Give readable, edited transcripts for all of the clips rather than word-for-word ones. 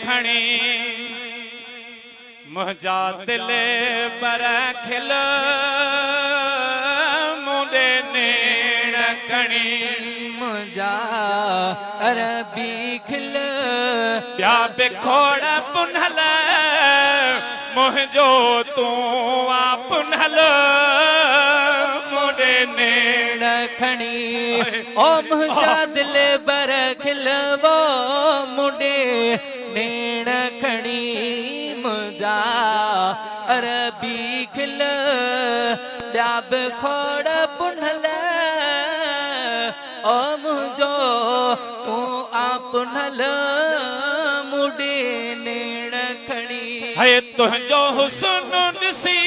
खणी मुझा दिल पर खिल मुझे नेण खणी मुझा अरबी खिल प्या बिखोड़ पुनल मुझो तू पुनल मुझे नेण खणी ओ मुझा दिल पर खिल वो मुझे नेण खणी मुझा अरबी खिल ॿिया बि खोड़ पुनल ओ मुझो तू पुनल मुझे नेण खणी है तुझो हुस्न ॾिसी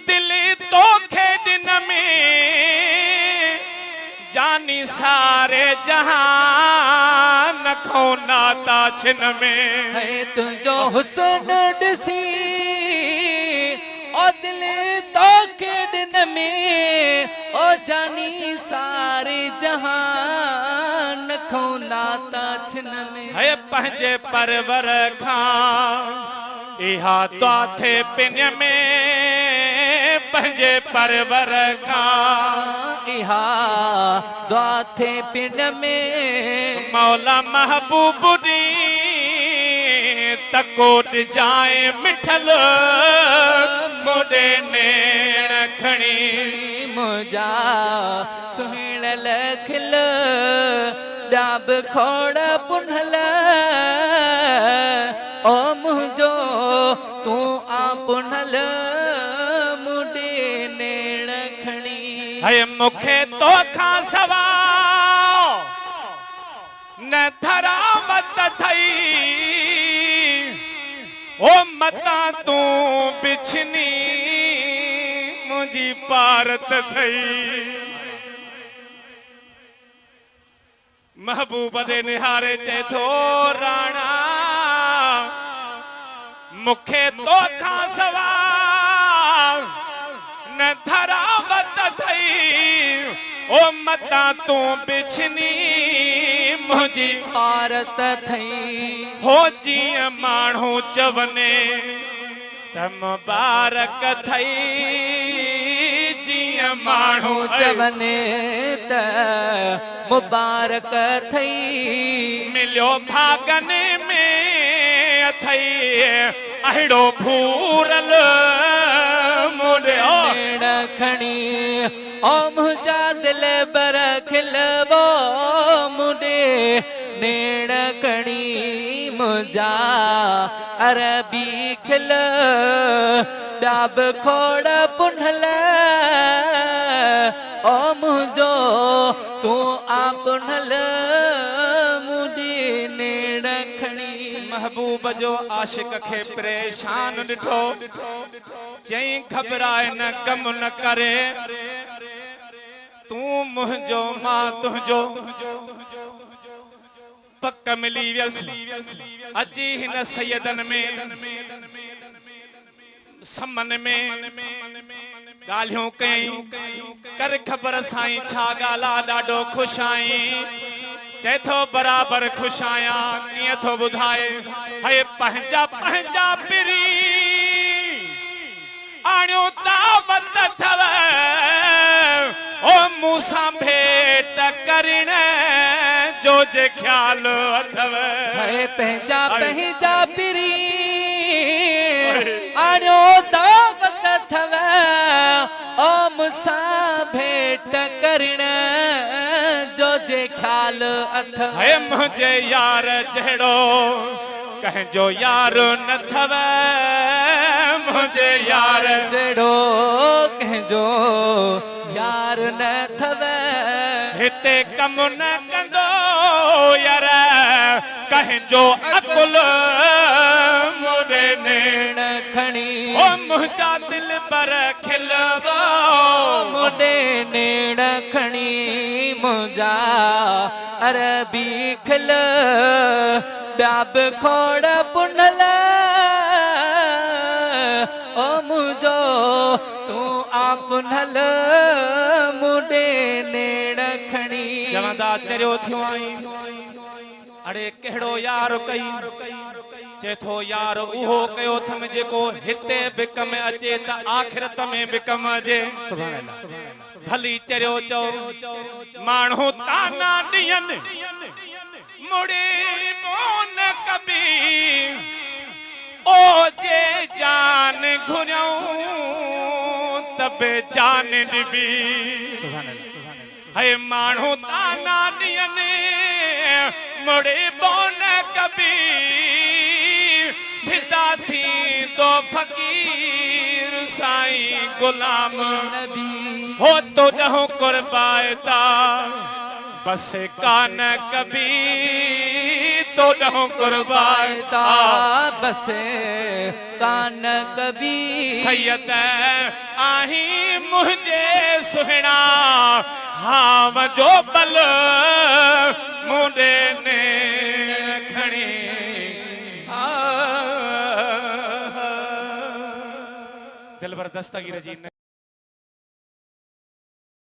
दिल तो खेॾन में जानी सारे जहान खो नाता छिन में है तुझो हुस्न ॾिसी ओ दिल तो खेॾन में ओ जानी सारे जहान खो नाता छिन में है पंहिंजे परवर खां इहा तो थे पिन में पंहिंजे परवर खां इहा दुआ थे पिन में मौला महबूब दी तकोट जाए मिठल मुझे नेण खणी मुझा सुहिणल खिल ॿिया बि खोड़ पुनल ओ मुझो तू पुनल मुझे नेण खणी है मुखे तो खां सवा न धरावत थई ओ मता तू बिछनी मुझी पारत थई महबूब दे निहारे चे थो राणा मुखे तो खां सवा न धरावत थई ओ मता तू बिछनी मुझी पारत थई हो जीअं माण्हू चवने त मुबारक थई जीअं माण्हू चवने त मुबारक थई मिलियो भागन में अथई अहिड़ो भूरल मुझे नेण खणी ओ मुझा दिल बर खिलवो मुझे नेण खणी मुझा अरबी खिल ॿिया बि खोड़ पुनल ओ मुझो तू पुनल मुझे नेण खणी महबूब जो आशिक खे परेशान ॾिठो चई घबराए न कम न करे तू मुझो मां तुझो पक मिली वियसि अजी हिन सैयदन में समन में ॻाल्हियूं कई कर ख़बर साईं छा ॻाल्हि ॾाढो ख़ुशि आई चए थो बराबर ख़ुशि आहियां कीअं थो ॿुधाए हे पंहिंजा पंहिंजा पिरी आणियो दावत अथव ओ मूंसां भेट करण जो जे ख्याल अथव हे पंहिंजा पंहिंजा पिरी आणियो दावत अथव ओ मूंसां भेट करण जो जे ख्याल अथव हे मुझे यार जहिड़ो कंहिंजो यार न थव मुझे यार जहिड़ो कंहिंजो यार न थव हिते कम न कंदो यार कंहिंजो अकुल मुझे नेण खणी ओ मुंहिंजा दिल पर खिलवो मुझे नेण खणी मुंहिंजा अरबी खिल ॿिया बि खोड़ पुनल ओ मुझो तू पुनल मुझे नेण खणी चवंदा चरियो थियो आई अड़े कहिड़ो यार कई चेथो यार उहो कयो थम जेको हिते बिक में अचे त आखिरत में बिकम अचे भली चरियो चओ माण्हू ताना ॾियनि मुड़ी मोन कबी ओ जे जान घुरियऊं तबे जान ॾिबी है माण्हू ताना ॾियनि मुड़ी मोन कबी फिदा थी तो फकीर साईं गुलाम हो तो ॾहों कुर्बायता बस कान कभी तो ॾहों कुर्बायता बस कान कभी सैयद आही मुझे सुहिणा हाव जो बल मुंडे ने खणी दिलबर दस्तगीर जी